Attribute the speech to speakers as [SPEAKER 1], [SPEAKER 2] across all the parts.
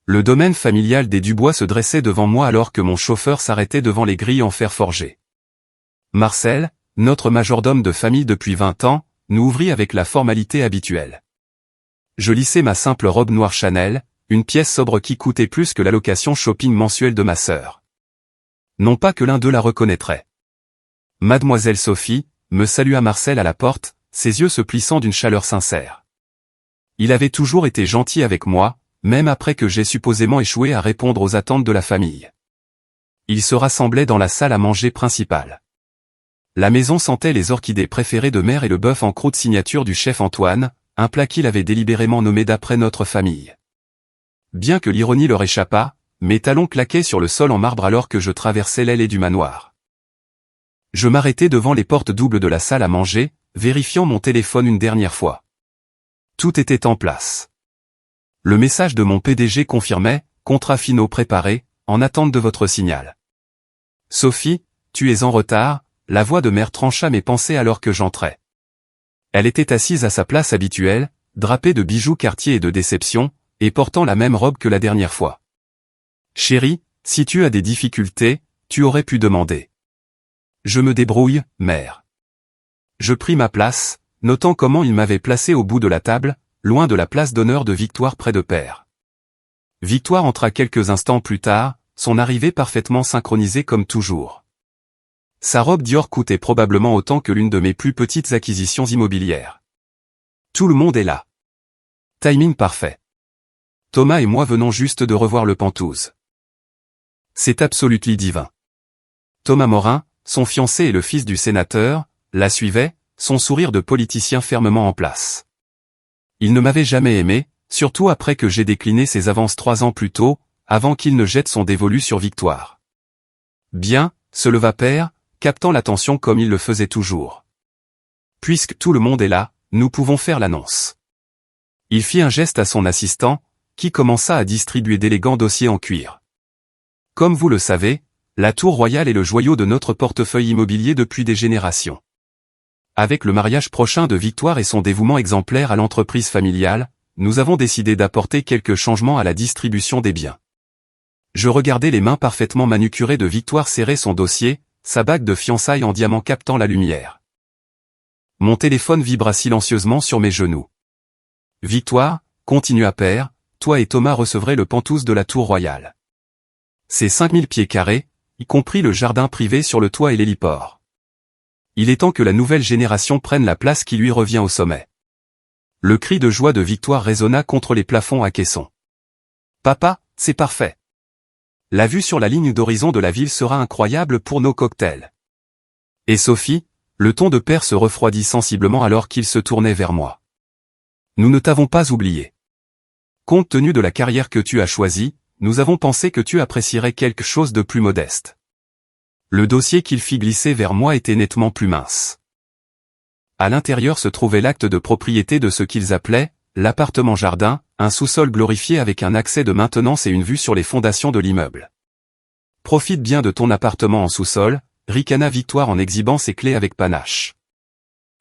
[SPEAKER 1] Le domaine familial des Dubois se dressait devant moi alors que mon chauffeur s'arrêtait devant les grilles en fer forgé. Marcel, notre majordome de famille depuis 20 ans, nous ouvrit avec la formalité habituelle. Je lissai ma simple robe noire Chanel, une pièce sobre qui coûtait plus que l'allocation shopping mensuelle de ma sœur. Non pas que l'un d'eux la reconnaîtrait. Mademoiselle Sophie me salua Marcel à la porte, ses yeux se plissant d'une chaleur sincère. Il avait toujours été gentil avec moi, même après que j'ai supposément échoué à répondre aux attentes de la famille. Ils se rassemblaient dans la salle à manger principale. La maison sentait les orchidées préférées de mère et le bœuf en croûte signature du chef Antoine, un plat qu'il avait délibérément nommé d'après notre famille. Bien que l'ironie leur échappât, mes talons claquaient sur le sol en marbre alors que je traversais l'allée du manoir. Je m'arrêtai devant les portes doubles de la salle à manger, vérifiant mon téléphone une dernière fois. Tout était en place. Le message de mon PDG confirmait, contrat finaux préparé, en attente de votre signal. Sophie, tu es en retard, la voix de mère trancha mes pensées alors que j'entrais. Elle était assise à sa place habituelle, drapée de bijoux Cartier et de déception, et portant la même robe que la dernière fois. Chérie, si tu as des difficultés, tu aurais pu demander. Je me débrouille, mère. Je pris ma place, notant comment il m'avait placé au bout de la table, loin de la place d'honneur de Victoire près de père. Victoire entra quelques instants plus tard, son arrivée parfaitement synchronisée comme toujours. Sa robe Dior coûtait probablement autant que l'une de mes plus petites acquisitions immobilières. Tout le monde est là. Timing parfait. Thomas et moi venons juste de revoir le Penthouse. C'est absolument divin. Thomas Morin, son fiancé et le fils du sénateur, la suivait, son sourire de politicien fermement en place. Il ne m'avait jamais aimé, surtout après que j'ai décliné ses avances 3 ans plus tôt, avant qu'il ne jette son dévolu sur Victoire. Bien, se leva père, captant l'attention comme il le faisait toujours. Puisque tout le monde est là, nous pouvons faire l'annonce. Il fit un geste à son assistant, qui commença à distribuer d'élégants dossiers en cuir. Comme vous le savez, la Tour Royale est le joyau de notre portefeuille immobilier depuis des générations. Avec le mariage prochain de Victoire et son dévouement exemplaire à l'entreprise familiale, nous avons décidé d'apporter quelques changements à la distribution des biens. Je regardais les mains parfaitement manucurées de Victoire serrer son dossier, sa bague de fiançailles en diamant captant la lumière. Mon téléphone vibra silencieusement sur mes genoux. Victoire, continua père, toi et Thomas recevrez le Penthouse de la Tour Royale. C'est 5000 pieds carrés, y compris le jardin privé sur le toit et l'héliport. Il est temps que la nouvelle génération prenne la place qui lui revient au sommet. Le cri de joie de Victoire résonna contre les plafonds à caissons. Papa, c'est parfait. La vue sur la ligne d'horizon de la ville sera incroyable pour nos cocktails. Et Sophie, le ton de père se refroidit sensiblement alors qu'il se tournait vers moi. Nous ne t'avons pas oublié. Compte tenu de la carrière que tu as choisie, nous avons pensé que tu apprécierais quelque chose de plus modeste. Le dossier qu'il fit glisser vers moi était nettement plus mince. À l'intérieur se trouvait l'acte de propriété de ce qu'ils appelaient l'appartement-jardin, un sous-sol glorifié avec un accès de maintenance et une vue sur les fondations de l'immeuble. Profite bien de ton appartement en sous-sol, ricana Victoire en exhibant ses clés avec panache.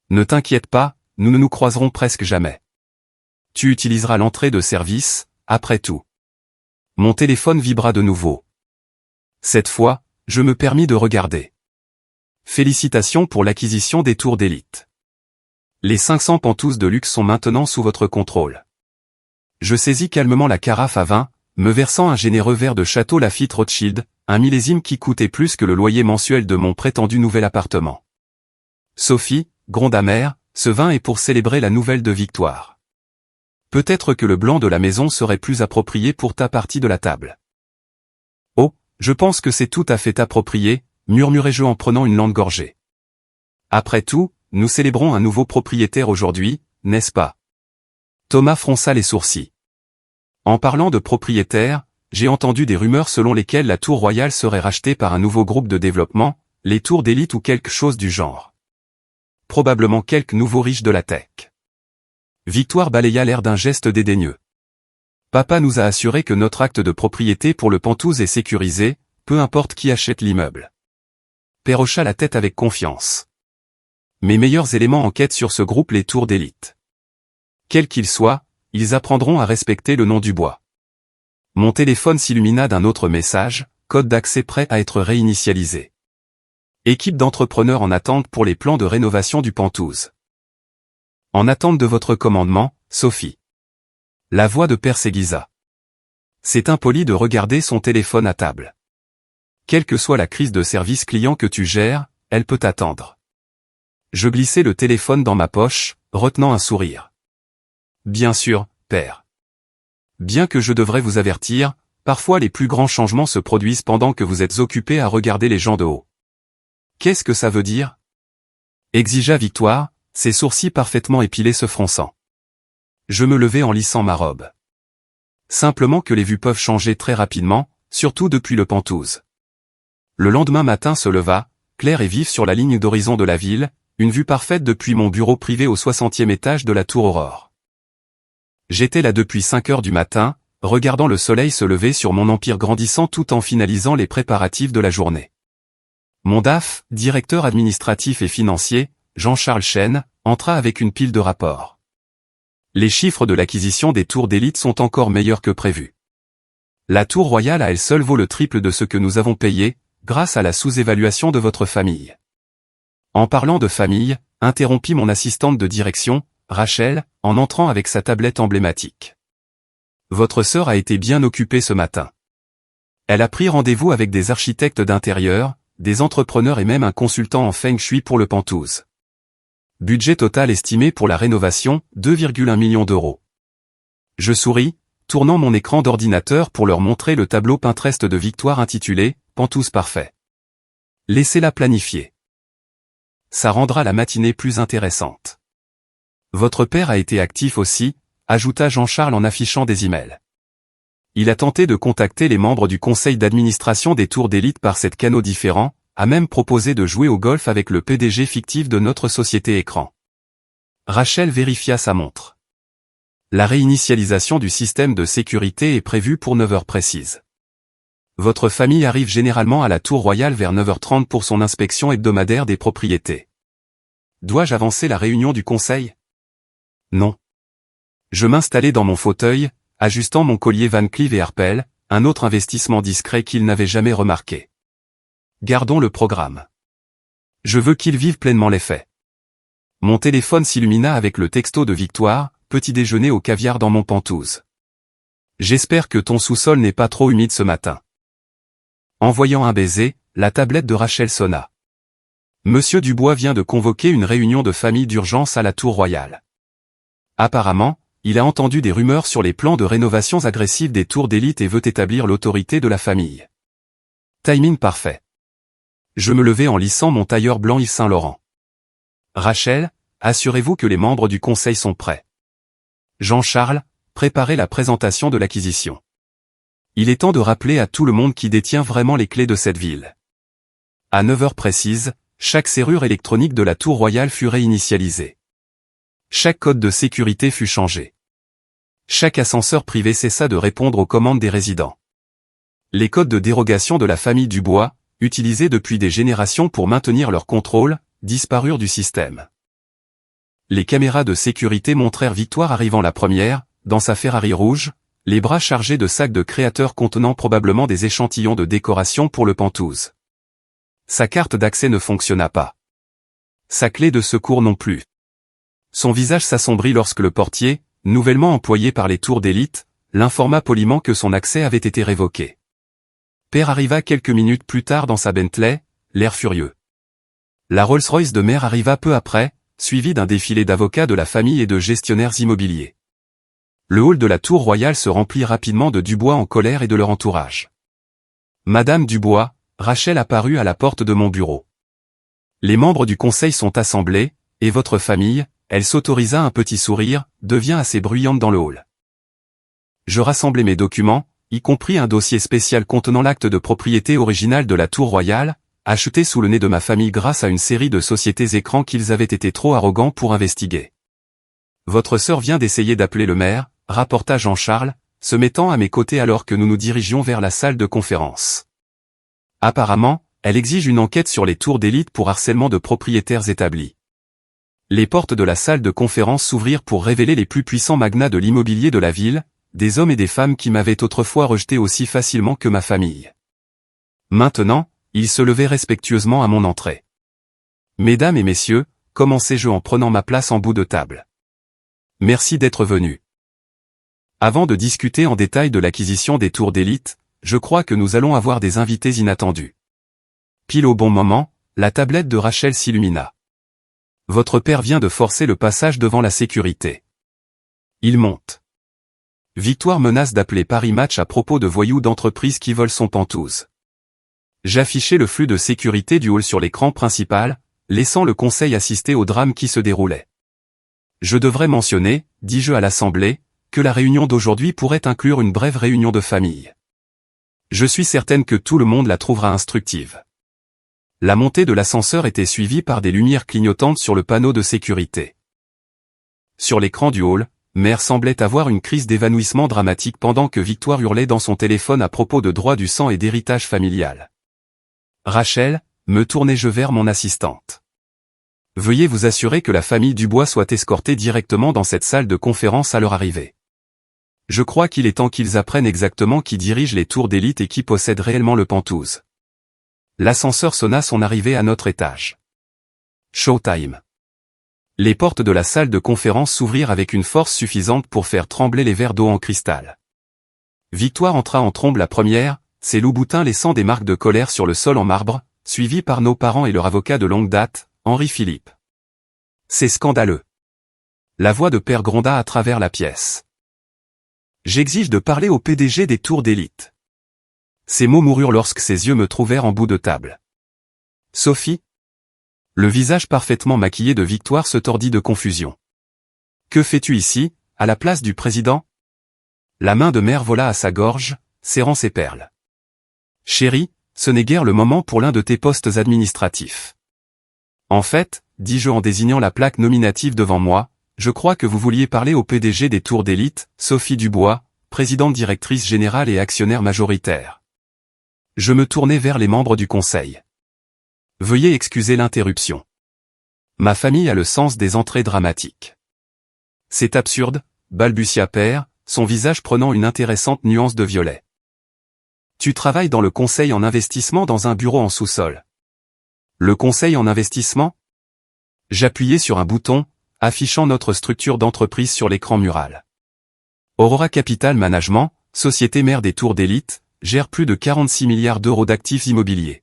[SPEAKER 1] Ne t'inquiète pas, nous ne nous croiserons presque jamais. Tu utiliseras l'entrée de service, après tout. Mon téléphone vibra de nouveau. Cette fois, je me permis de regarder. Félicitations pour l'acquisition des tours d'élite. Les 500 Penthouses de luxe sont maintenant sous votre contrôle. Je saisis calmement la carafe à vin, me versant un généreux verre de Château Lafite Rothschild, un millésime qui coûtait plus que le loyer mensuel de mon prétendu nouvel appartement. Sophie, gronda mère, ce vin est pour célébrer la nouvelle de Victoire. Peut-être que le blanc de la maison serait plus approprié pour ta partie de la table. Oh, je pense que c'est tout à fait approprié, murmurai-je en prenant une lente gorgée. Après tout, nous célébrons un nouveau propriétaire aujourd'hui, n'est-ce pas? Thomas fronça les sourcils. En parlant de propriétaire, j'ai entendu des rumeurs selon lesquelles la Tour Royale serait rachetée par un nouveau groupe de développement, les Tours d'élite ou quelque chose du genre. Probablement quelques nouveaux riches de la tech. Victoire balaya l'air d'un geste dédaigneux. Papa nous a assuré que notre acte de propriété pour le Penthouse est sécurisé, peu importe qui achète l'immeuble. Père hocha la tête avec confiance. Mes meilleurs éléments enquêtent sur ce groupe les Tours d'élite. Quels qu'ils soient, ils apprendront à respecter le nom du bois. Mon téléphone s'illumina d'un autre message, code d'accès prêt à être réinitialisé. Équipe d'entrepreneurs en attente pour les plans de rénovation du Penthouse. En attente de votre commandement, Sophie. La voix de Père Seguiza. C'est impoli de regarder son téléphone à table. Quelle que soit la crise de service client que tu gères, elle peut attendre. Je glissai le téléphone dans ma poche, retenant un sourire. Bien sûr, père. Bien que je devrais vous avertir, parfois les plus grands changements se produisent pendant que vous êtes occupé à regarder les gens de haut. Qu'est-ce que ça veut dire? Exigea Victoire, ses sourcils parfaitement épilés se fronçant. Je me levai en lissant ma robe. Simplement que les vues peuvent changer très rapidement, surtout depuis le Penthouse. Le lendemain matin se leva, clair et vif sur la ligne d'horizon de la ville, une vue parfaite depuis mon bureau privé au 60e étage de la Tour Aurore. J'étais là depuis 5 heures du matin, regardant le soleil se lever sur mon empire grandissant tout en finalisant les préparatifs de la journée. Mon DAF, directeur administratif et financier, Jean-Charles Chêne, entra avec une pile de rapports. Les chiffres de l'acquisition des tours d'élite sont encore meilleurs que prévu. La tour royale à elle seule vaut le triple de ce que nous avons payé, grâce à la sous-évaluation de votre famille. En parlant de famille, interrompit mon assistante de direction, Rachel, en entrant avec sa tablette emblématique. Votre sœur a été bien occupée ce matin. Elle a pris rendez-vous avec des architectes d'intérieur, des entrepreneurs et même un consultant en Feng Shui pour le Penthouse. Budget total estimé pour la rénovation, 2,1 millions d'euros. Je souris, tournant mon écran d'ordinateur pour leur montrer le tableau Pinterest de Victoire intitulé « Penthouse parfait ». Laissez-la planifier. Ça rendra la matinée plus intéressante. Votre père a été actif aussi, ajouta Jean-Charles en affichant des emails. Il a tenté de contacter les membres du conseil d'administration des tours d'élite par sept canaux différents, a même proposé de jouer au golf avec le PDG fictif de notre société écran. Rachel vérifia sa montre. La réinitialisation du système de sécurité est prévue pour 9 heures précises. Votre famille arrive généralement à la Tour Royale vers 9h30 pour son inspection hebdomadaire des propriétés. Dois-je avancer la réunion du conseil? Non. Je m'installai dans mon fauteuil, ajustant mon collier Van Cleef & Arpels, un autre investissement discret qu'il n'avait jamais remarqué. Gardons le programme. Je veux qu'il vive pleinement les faits. Mon téléphone s'illumina avec le texto de Victoire, petit déjeuner au caviar dans mon Penthouse. J'espère que ton sous-sol n'est pas trop humide ce matin. Envoyant un baiser, la tablette de Rachel sonna. Monsieur Dubois vient de convoquer une réunion de famille d'urgence à la Tour Royale. Apparemment, il a entendu des rumeurs sur les plans de rénovations agressives des tours d'élite et veut établir l'autorité de la famille. Timing parfait. Je me levai en lissant mon tailleur blanc Yves Saint Laurent. Rachel, assurez-vous que les membres du conseil sont prêts. Jean-Charles, préparez la présentation de l'acquisition. Il est temps de rappeler à tout le monde qui détient vraiment les clés de cette ville. À 9 heures précises, chaque serrure électronique de la Tour Royale fut réinitialisée. Chaque code de sécurité fut changé. Chaque ascenseur privé cessa de répondre aux commandes des résidents. Les codes de dérogation de la famille Dubois, utilisés depuis des générations pour maintenir leur contrôle, disparurent du système. Les caméras de sécurité montrèrent Victoire arrivant la première, dans sa Ferrari rouge, les bras chargés de sacs de créateurs contenant probablement des échantillons de décoration pour le Penthouse. Sa carte d'accès ne fonctionna pas. Sa clé de secours non plus. Son visage s'assombrit lorsque le portier, nouvellement employé par les tours d'élite, l'informa poliment que son accès avait été révoqué. Père arriva quelques minutes plus tard dans sa Bentley, l'air furieux. La Rolls-Royce de mère arriva peu après, suivie d'un défilé d'avocats de la famille et de gestionnaires immobiliers. Le hall de la Tour Royale se remplit rapidement de Dubois en colère et de leur entourage. Madame Dubois, Rachel apparut à la porte de mon bureau. Les membres du conseil sont assemblés, et votre famille, elle s'autorisa un petit sourire, devient assez bruyante dans le hall. Je rassemblai mes documents, y compris un dossier spécial contenant l'acte de propriété original de la Tour Royale, acheté sous le nez de ma famille grâce à une série de sociétés écrans qu'ils avaient été trop arrogants pour investiguer. Votre sœur vient d'essayer d'appeler le maire, rapporta Jean-Charles, se mettant à mes côtés alors que nous nous dirigions vers la salle de conférence. Apparemment, elle exige une enquête sur les tours d'élite pour harcèlement de propriétaires établis. Les portes de la salle de conférence s'ouvrirent pour révéler les plus puissants magnats de l'immobilier de la ville, des hommes et des femmes qui m'avaient autrefois rejeté aussi facilement que ma famille. Maintenant, ils se levaient respectueusement à mon entrée. Mesdames et messieurs, commençai-je en prenant ma place en bout de table. Merci d'être venus. Avant de discuter en détail de l'acquisition des tours d'élite, je crois que nous allons avoir des invités inattendus. Pile au bon moment, la tablette de Rachel s'illumina. Votre père vient de forcer le passage devant la sécurité. Il monte. Victoire menace d'appeler Paris Match à propos de voyous d'entreprise qui volent son pantouse. J'affichai le flux de sécurité du hall sur l'écran principal, laissant le conseil assister au drame qui se déroulait. Je devrais mentionner, dis-je à l'Assemblée, que la réunion d'aujourd'hui pourrait inclure une brève réunion de famille. Je suis certaine que tout le monde la trouvera instructive. La montée de l'ascenseur était suivie par des lumières clignotantes sur le panneau de sécurité. Sur l'écran du hall, Mère semblait avoir une crise d'évanouissement dramatique pendant que Victoire hurlait dans son téléphone à propos de droit du sang et d'héritage familial. Rachel, me tournai-je vers mon assistante. Veuillez vous assurer que la famille Dubois soit escortée directement dans cette salle de conférence à leur arrivée. Je crois qu'il est temps qu'ils apprennent exactement qui dirige les tours d'élite et qui possède réellement le pantouse. L'ascenseur sonna son arrivée à notre étage. Showtime. Les portes de la salle de conférence s'ouvrirent avec une force suffisante pour faire trembler les verres d'eau en cristal. Victoire entra en trombe la première, ses loups-boutins laissant des marques de colère sur le sol en marbre, suivis par nos parents et leur avocat de longue date, Henri Philippe. C'est scandaleux. La voix de Père gronda à travers la pièce. J'exige de parler au PDG des tours d'élite. Ces mots moururent lorsque ses yeux me trouvèrent en bout de table. Sophie? Le visage parfaitement maquillé de Victoire se tordit de confusion. Que fais-tu ici, à la place du président? La main de Mère vola à sa gorge, serrant ses perles. Chérie, ce n'est guère le moment pour l'un de tes postes administratifs. En fait, dis-je en désignant la plaque nominative devant moi, je crois que vous vouliez parler au PDG des tours d'élite, Sophie Dubois, présidente directrice générale et actionnaire majoritaire. Je me tournai vers les membres du conseil. Veuillez excuser l'interruption. Ma famille a le sens des entrées dramatiques. C'est absurde, balbutia Père, son visage prenant une intéressante nuance de violet. Tu travailles dans le conseil en investissement dans un bureau en sous-sol. Le conseil en investissement? J'appuyai sur un bouton, affichant notre structure d'entreprise sur l'écran mural. Aurora Capital Management, société mère des tours d'élite, gère plus de 46 milliards d'euros d'actifs immobiliers.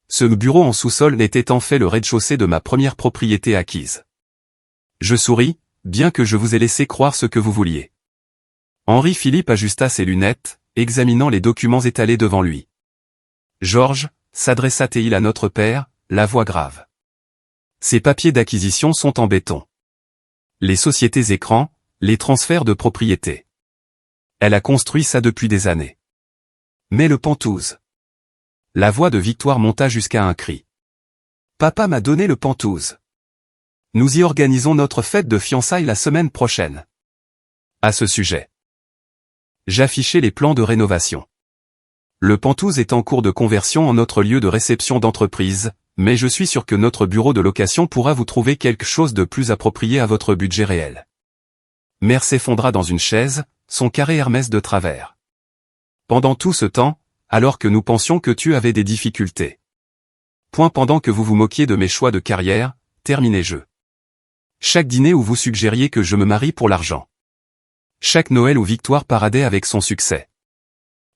[SPEAKER 1] Ce bureau en sous-sol n'était en fait le rez-de-chaussée de ma première propriété acquise. Je souris, bien que je vous ai laissé croire ce que vous vouliez. Henri Philippe ajusta ses lunettes, examinant les documents étalés devant lui. Georges, s'adressa-t-il à notre père, la voix grave. Ces papiers d'acquisition sont en béton. Les sociétés écrans, les transferts de propriété. Elle a construit ça depuis des années. Mais le pantouse. La voix de Victoire monta jusqu'à un cri. Papa m'a donné le pantouse. Nous y organisons notre fête de fiançailles la semaine prochaine. À ce sujet. J'affichai les plans de rénovation. Le pantouse est en cours de conversion en notre lieu de réception d'entreprise, mais je suis sûr que notre bureau de location pourra vous trouver quelque chose de plus approprié à votre budget réel. Mère s'effondra dans une chaise, son carré Hermès de travers. Pendant tout ce temps, alors que nous pensions que tu avais des difficultés. Pendant que vous vous moquiez de mes choix de carrière, terminez-je. Chaque dîner où vous suggériez que je me marie pour l'argent. Chaque Noël où Victoire paradait avec son succès.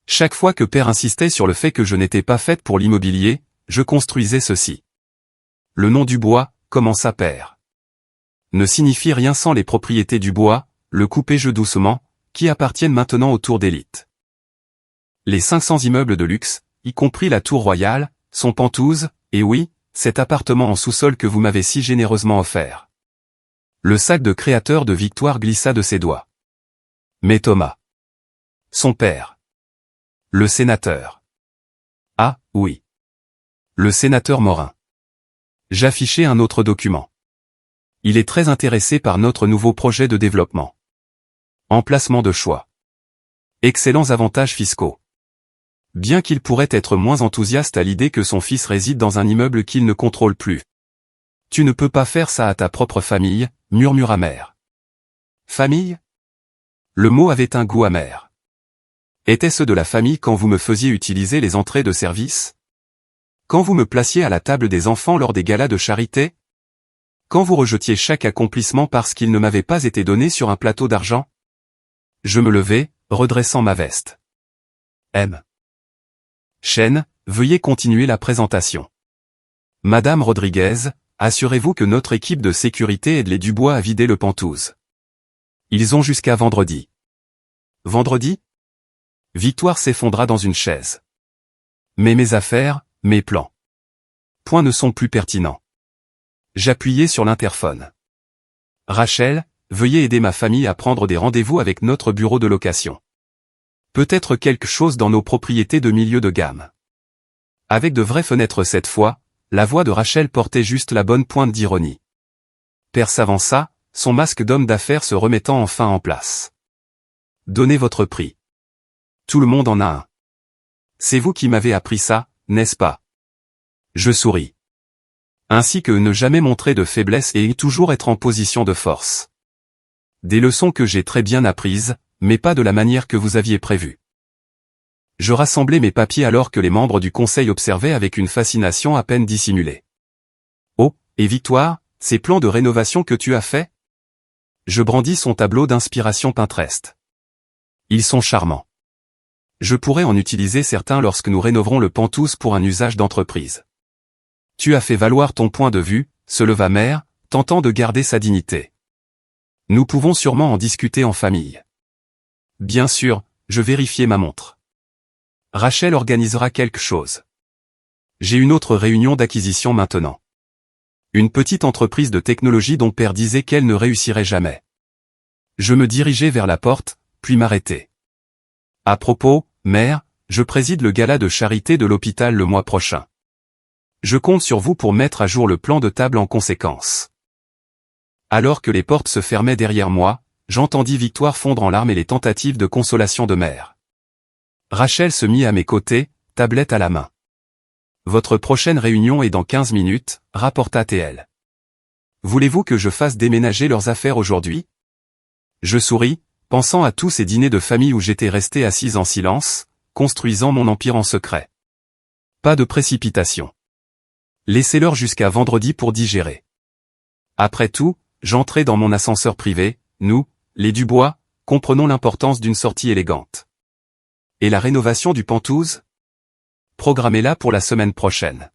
[SPEAKER 1] Chaque fois que Père insistait sur le fait que je n'étais pas faite pour l'immobilier, je construisais ceci. Le nom Dubois, commença Père. Ne signifie rien sans les propriétés Dubois, le coupai-je doucement, qui appartiennent maintenant aux tours d'élite. Les 500 immeubles de luxe, y compris la tour royale, sont pantouse, et oui, cet appartement en sous-sol que vous m'avez si généreusement offert. Le sac de créateur de Victoire glissa de ses doigts. Mais Thomas. Son père. Le sénateur. Ah, oui. Le sénateur Morin. J'affichai un autre document. Il est très intéressé par notre nouveau projet de développement. Emplacement de choix. Excellents avantages fiscaux. Bien qu'il pourrait être moins enthousiaste à l'idée que son fils réside dans un immeuble qu'il ne contrôle plus. Tu ne peux pas faire ça à ta propre famille, murmura Mère. Famille? Le mot avait un goût amer. Était-ce de la famille quand vous me faisiez utiliser les entrées de service? Quand vous me placiez à la table des enfants lors des galas de charité? Quand vous rejetiez chaque accomplissement parce qu'il ne m'avait pas été donné sur un plateau d'argent? Je me levai, redressant ma veste. M. Chen, veuillez continuer la présentation. Madame Rodriguez, assurez-vous que notre équipe de sécurité aide les Dubois à vider le Penthouse. Ils ont jusqu'à vendredi. Vendredi? Victoire s'effondra dans une chaise. Mais mes affaires, mes plans. Points ne sont plus pertinents. J'appuyai sur l'interphone. Rachel, veuillez aider ma famille à prendre des rendez-vous avec notre bureau de location. Peut-être quelque chose dans nos propriétés de milieu de gamme. Avec de vraies fenêtres cette fois, la voix de Rachel portait juste la bonne pointe d'ironie. Père s'avança, son masque d'homme d'affaires se remettant enfin en place. Donnez votre prix. Tout le monde en a un. C'est vous qui m'avez appris ça, n'est-ce pas? Je souris. Ainsi que ne jamais montrer de faiblesse et toujours être en position de force. Des leçons que j'ai très bien apprises, mais pas de la manière que vous aviez prévu. Je rassemblai mes papiers alors que les membres du conseil observaient avec une fascination à peine dissimulée. Oh, et Victoire, ces plans de rénovation que tu as faits? Je brandis son tableau d'inspiration Pinterest. Ils sont charmants. Je pourrais en utiliser certains lorsque nous rénoverons le Penthouse pour un usage d'entreprise. Tu as fait valoir ton point de vue, se leva Mère, tentant de garder sa dignité. Nous pouvons sûrement en discuter en famille. Bien sûr, je vérifiai ma montre. Rachel organisera quelque chose. J'ai une autre réunion d'acquisition maintenant. Une petite entreprise de technologie dont Père disait qu'elle ne réussirait jamais. Je me dirigeai vers la porte, puis m'arrêtai. À propos, Mère, je préside le gala de charité de l'hôpital le mois prochain. Je compte sur vous pour mettre à jour le plan de table en conséquence. Alors que les portes se fermaient derrière moi, j'entendis Victoire fondre en larmes et les tentatives de consolation de Mère. Rachel se mit à mes côtés, tablette à la main. Votre prochaine réunion est dans 15 minutes, rapporta-t-elle. Voulez-vous que je fasse déménager leurs affaires aujourd'hui? Je souris, pensant à tous ces dîners de famille où j'étais resté assise en silence, construisant mon empire en secret. Pas de précipitation. Laissez-leur jusqu'à vendredi pour digérer. Après tout, j'entrai dans mon ascenseur privé, nous, les Dubois, comprenons l'importance d'une sortie élégante. Et la rénovation du Penthouse? Programmez-la pour la semaine prochaine.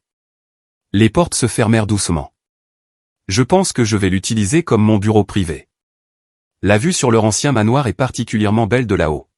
[SPEAKER 1] Les portes se fermèrent doucement. Je pense que je vais l'utiliser comme mon bureau privé. La vue sur leur ancien manoir est particulièrement belle de là-haut.